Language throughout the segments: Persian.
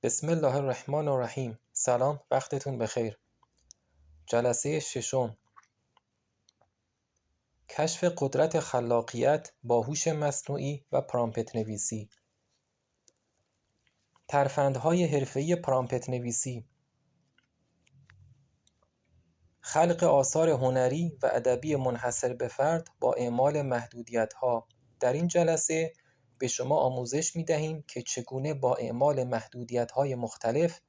بسم الله الرحمن الرحیم. سلام، وقتتون بخیر. جلسه ششم، کشف قدرت خلاقیت با هوش مصنوعی و پرامپت نویسی. ترفندهای حرفه‌ای پرامپت نویسی، خلق آثار هنری و ادبی منحصر به فرد با اعمال محدودیت‌ها. در این جلسه به شما آموزش می‌دهیم که چگونه با اعمال محدودیت‌های مختلف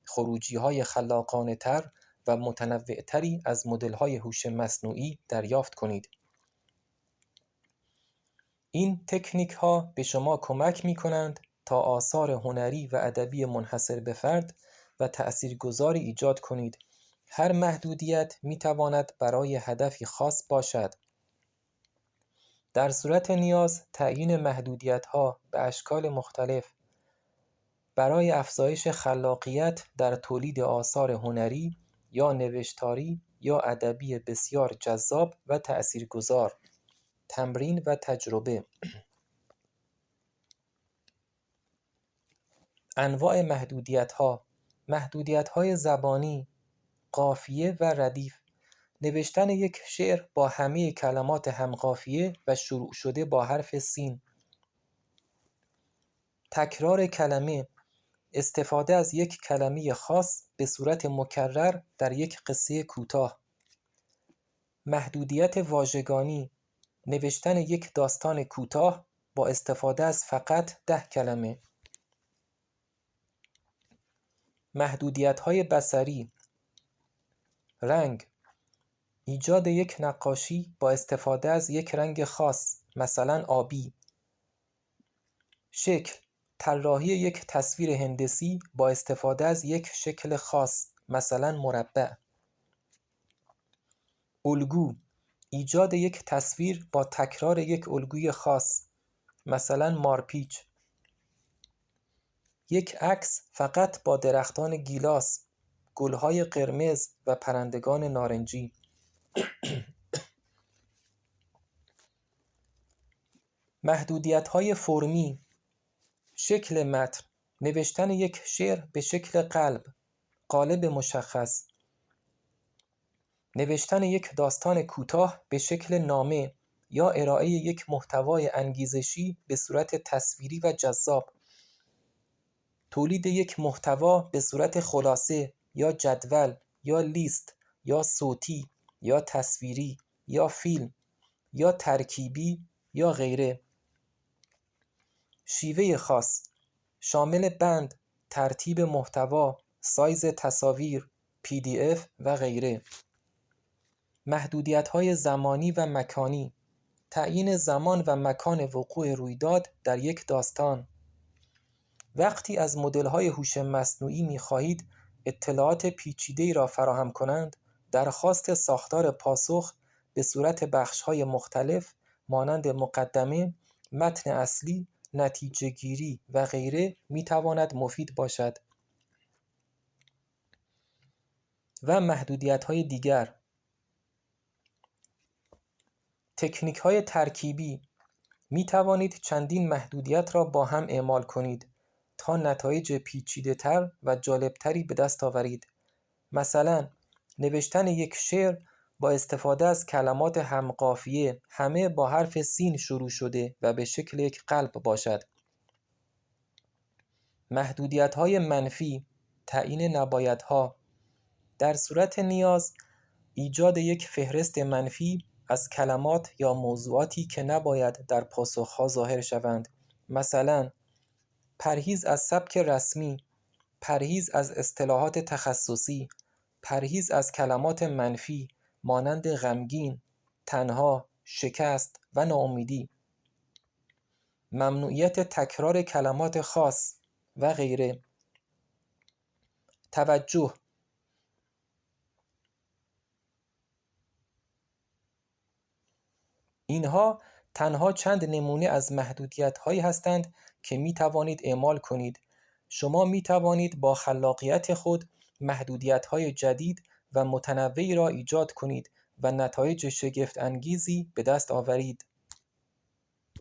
خروجی‌های خلاقانه‌تر و متنوع‌تری از مدل‌های هوش مصنوعی دریافت کنید. این تکنیک‌ها به شما کمک می‌کنند تا آثار هنری و ادبی منحصر به فرد و تأثیرگذاری ایجاد کنید. هر محدودیت می‌تواند برای هدفی خاص باشد. در صورت نیاز، تعیین محدودیت‌ها به اشکال مختلف برای افزایش خلاقیت در تولید آثار هنری یا نوشتاری یا ادبی بسیار جذاب و تأثیرگذار. تمرین و تجربه. انواع محدودیت‌ها: محدودیت‌های زبانی، قافیه و ردیف. نوشتن یک شعر با همه کلمات همقافیه و شروع شده با حرف سین. تکرار کلمه، استفاده از یک کلمه خاص به صورت مکرر در یک قصه کوتاه. محدودیت واژگانی، نوشتن یک داستان کوتاه با استفاده از فقط 10 کلمه. محدودیت‌های بصری، رنگ، ایجاد یک نقاشی با استفاده از یک رنگ خاص، مثلا آبی. شکل، طراحی یک تصویر هندسی با استفاده از یک شکل خاص، مثلا مربع. الگو، ایجاد یک تصویر با تکرار یک الگوی خاص، مثلا مارپیچ. یک عکس فقط با درختان گیلاس، گلهای قرمز و پرندگان نارنجی. محدودیت‌های فرمی، شکل متن، نوشتن یک شعر به شکل قالب مشخص. نوشتن یک داستان کوتاه به شکل نامه یا ارائه یک محتوای انگیزشی به صورت تصویری و جذاب. تولید یک محتوا به صورت خلاصه یا جدول یا لیست یا صوتی یا تصویری یا فیلم یا ترکیبی یا غیره. شیوه خاص، شامل بند، ترتیب محتوا، سایز تصاویر، PDF و غیره. محدودیت‌های زمانی و مکانی، تعیین زمان و مکان وقوع رویداد در یک داستان. وقتی از مدل‌های هوش مصنوعی می‌خواهید اطلاعات پیچیده‌ای را فراهم کنند، درخواست ساختار پاسخ به صورت بخش‌های مختلف مانند مقدمه، متن اصلی، نتیجه‌گیری و غیره می‌تواند مفید باشد. و محدودیت‌های دیگر، تکنیک‌های ترکیبی، می‌توانید چندین محدودیت را با هم اعمال کنید تا نتایج پیچیده‌تر و جالبتری به دست آورید. مثلا نوشتن یک شعر با استفاده از کلمات همقافیه، همه با حرف سین شروع شده و به شکل یک قلب باشد. محدودیت‌های منفی، تعیین نبایدها. در صورت نیاز، ایجاد یک فهرست منفی از کلمات یا موضوعاتی که نباید در پاسخ‌ها ظاهر شوند. مثلا پرهیز از سبک رسمی، پرهیز از اصطلاحات تخصصی، پرهیز از کلمات منفی مانند غمگین، تنها، شکست و ناامیدی. ممنوعیت تکرار کلمات خاص و غیره. توجه، اینها تنها چند نمونه از محدودیت‌هایی هستند که می‌توانید اعمال کنید. شما می‌توانید با خلاقیت خود محدودیت‌های جدید و متنوعی را ایجاد کنید و نتایج شگفت‌انگیزی به دست آورید.